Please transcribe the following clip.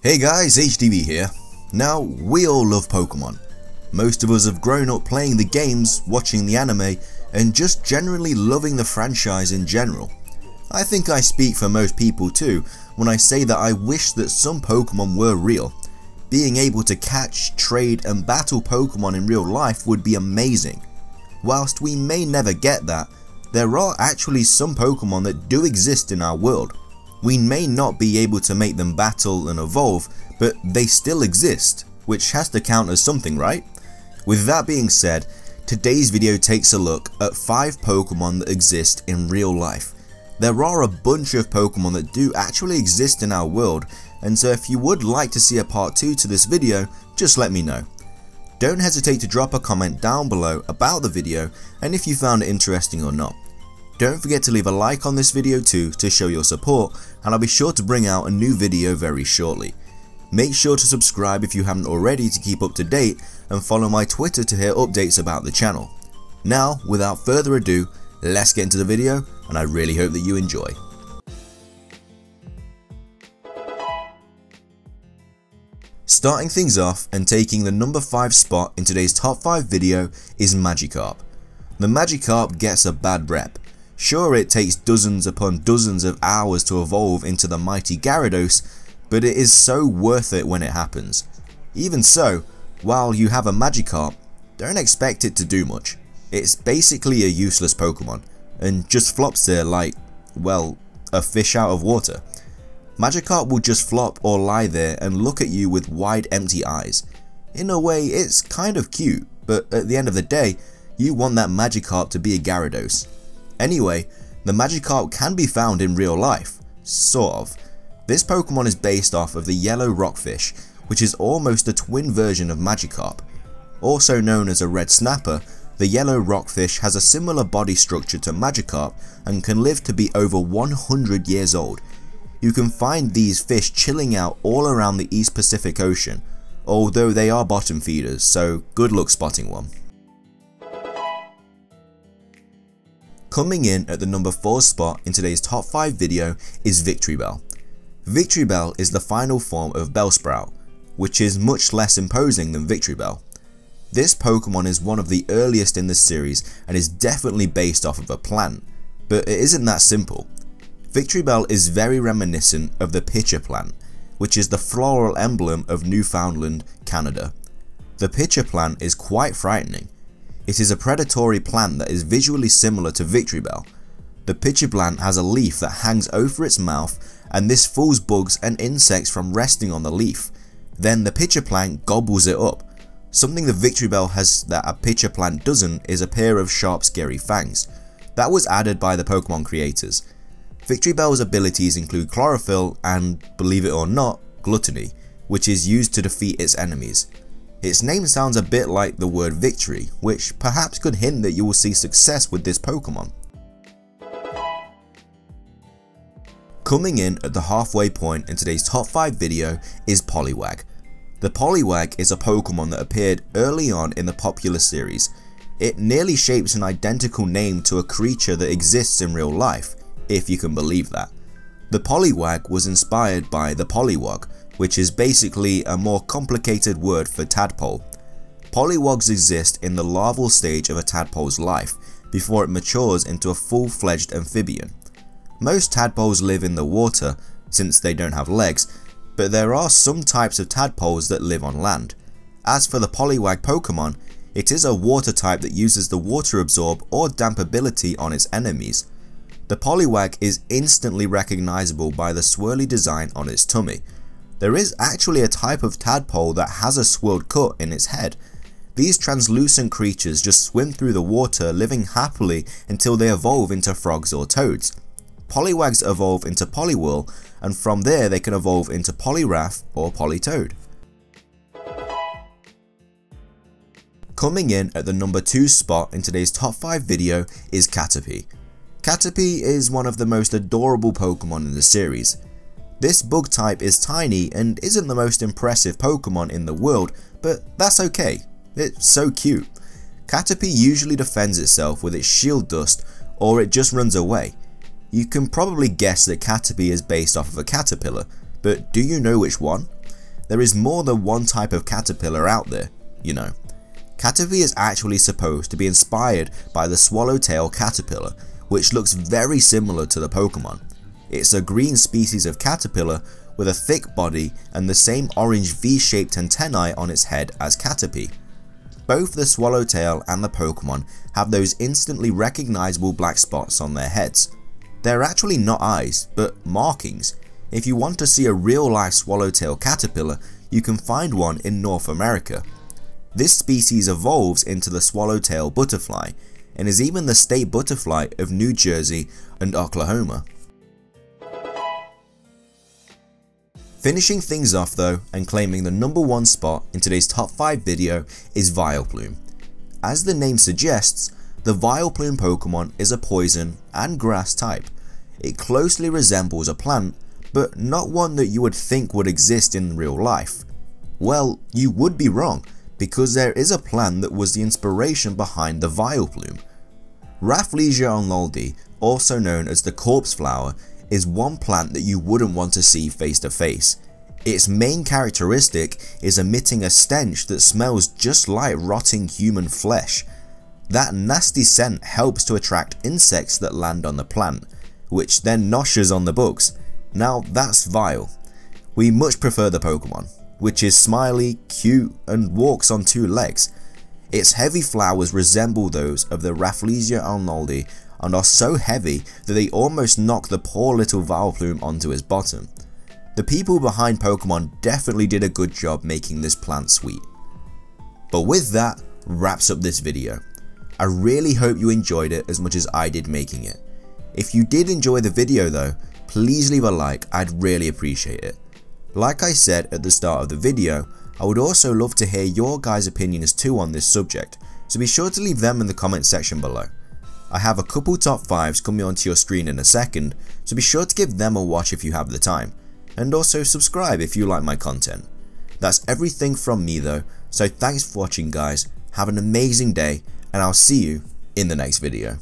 Hey guys, HDvee here. Now, we all love Pokemon. Most of us have grown up playing the games, watching the anime, and just generally loving the franchise in general. I think I speak for most people too when I say that I wish that some Pokemon were real. Being able to catch, trade, and battle Pokemon in real life would be amazing. Whilst we may never get that, there are actually some Pokemon that do exist in our world. We may not be able to make them battle and evolve, but they still exist, which has to count as something, right? With that being said, today's video takes a look at 5 Pokemon that exist in real life. There are a bunch of Pokemon that do actually exist in our world, and so if you would like to see a part 2 to this video, just let me know. Don't hesitate to drop a comment down below about the video and if you found it interesting or not. Don't forget to leave a like on this video too to show your support, and I'll be sure to bring out a new video very shortly. Make sure to subscribe if you haven't already to keep up to date, and follow my Twitter to hear updates about the channel. Now, without further ado, let's get into the video, and I really hope that you enjoy. Starting things off and taking the number 5 spot in today's top 5 video is Magikarp. The Magikarp gets a bad rep. Sure, it takes dozens upon dozens of hours to evolve into the mighty Gyarados, but it is so worth it when it happens. Even so, while you have a Magikarp, don't expect it to do much. It's basically a useless Pokemon, and just flops there like, well, a fish out of water. Magikarp will just flop or lie there and look at you with wide empty eyes. In a way, it's kind of cute, but at the end of the day, you want that Magikarp to be a Gyarados. Anyway, the Magikarp can be found in real life, sort of. This Pokemon is based off of the yellow rockfish, which is almost a twin version of Magikarp. Also known as a red snapper, the yellow rockfish has a similar body structure to Magikarp and can live to be over 100 years old. You can find these fish chilling out all around the East Pacific Ocean, although they are bottom feeders, so good luck spotting one. Coming in at the number 4 spot in today's top 5 video is Victreebel. Victreebel is the final form of Bellsprout, which is much less imposing than Victreebel. This Pokemon is one of the earliest in the series and is definitely based off of a plant, but it isn't that simple. Victreebel is very reminiscent of the pitcher plant, which is the floral emblem of Newfoundland, Canada. The pitcher plant is quite frightening. It is a predatory plant that is visually similar to Victreebel. The pitcher plant has a leaf that hangs over its mouth, and this fools bugs and insects from resting on the leaf. Then the pitcher plant gobbles it up. Something the Victreebel has that a pitcher plant doesn't is a pair of sharp scary fangs. That was added by the Pokemon creators. Victreebel's abilities include chlorophyll and, believe it or not, gluttony, which is used to defeat its enemies. Its name sounds a bit like the word victory, which perhaps could hint that you will see success with this Pokemon. Coming in at the halfway point in today's top 5 video is Poliwag. The Poliwag is a Pokemon that appeared early on in the popular series. It nearly shapes an identical name to a creature that exists in real life, if you can believe that. The Poliwag was inspired by the Poliwag, which is basically a more complicated word for tadpole. Poliwags exist in the larval stage of a tadpole's life, before it matures into a full-fledged amphibian. Most tadpoles live in the water, since they don't have legs, but there are some types of tadpoles that live on land. As for the Poliwag Pokemon, it is a water type that uses the water absorb or damp ability on its enemies. The Poliwag is instantly recognizable by the swirly design on its tummy. There is actually a type of tadpole that has a swirled cut in its head. These translucent creatures just swim through the water, living happily until they evolve into frogs or toads. Poliwags evolve into Poliwhirl, and from there they can evolve into Poliwrath or Politoad. Coming in at the number 2 spot in today's top 5 video is Caterpie. Caterpie is one of the most adorable Pokemon in the series. This bug type is tiny and isn't the most impressive Pokemon in the world, but that's okay, it's so cute. Caterpie usually defends itself with its shield dust, or it just runs away. You can probably guess that Caterpie is based off of a caterpillar, but do you know which one? there is more than one type of caterpillar out there, you know. HDvee is actually supposed to be inspired by the swallowtail caterpillar, which looks very similar to the Pokemon. It's a green species of caterpillar with a thick body and the same orange V-shaped antennae on its head as Caterpie. Both the swallowtail and the Pokemon have those instantly recognizable black spots on their heads. They're actually not eyes, but markings. If you want to see a real life swallowtail caterpillar, you can find one in North America. This species evolves into the swallowtail butterfly and is even the state butterfly of New Jersey and Oklahoma. Finishing things off though, and claiming the #1 spot in today's top 5 video is Vileplume. As the name suggests, the Vileplume Pokemon is a poison and grass type. It closely resembles a plant, but not one that you would think would exist in real life. Well, you would be wrong, because there is a plant that was the inspiration behind the Vileplume. Rafflesia unloldi, also known as the corpse flower, is one plant that you wouldn't want to see face to face. Its main characteristic is emitting a stench that smells just like rotting human flesh. That nasty scent helps to attract insects that land on the plant, which then noshes on the bugs. Now that's vile. We much prefer the Pokemon, which is smiley, cute, and walks on 2 legs. Its heavy flowers resemble those of the Rafflesia unloldi and are so heavy that they almost knock the poor little Vileplume onto his bottom. The people behind Pokemon definitely did a good job making this plant sweet. But with that, wraps up this video. I really hope you enjoyed it as much as I did making it. If you did enjoy the video though, please leave a like, I'd really appreciate it. Like I said at the start of the video, I would also love to hear your guys' opinions too on this subject, so be sure to leave them in the comment section below. I have a couple top 5s coming onto your screen in a second, so be sure to give them a watch if you have the time, and also subscribe if you like my content. That's everything from me though, so thanks for watching guys, have an amazing day, and I'll see you in the next video.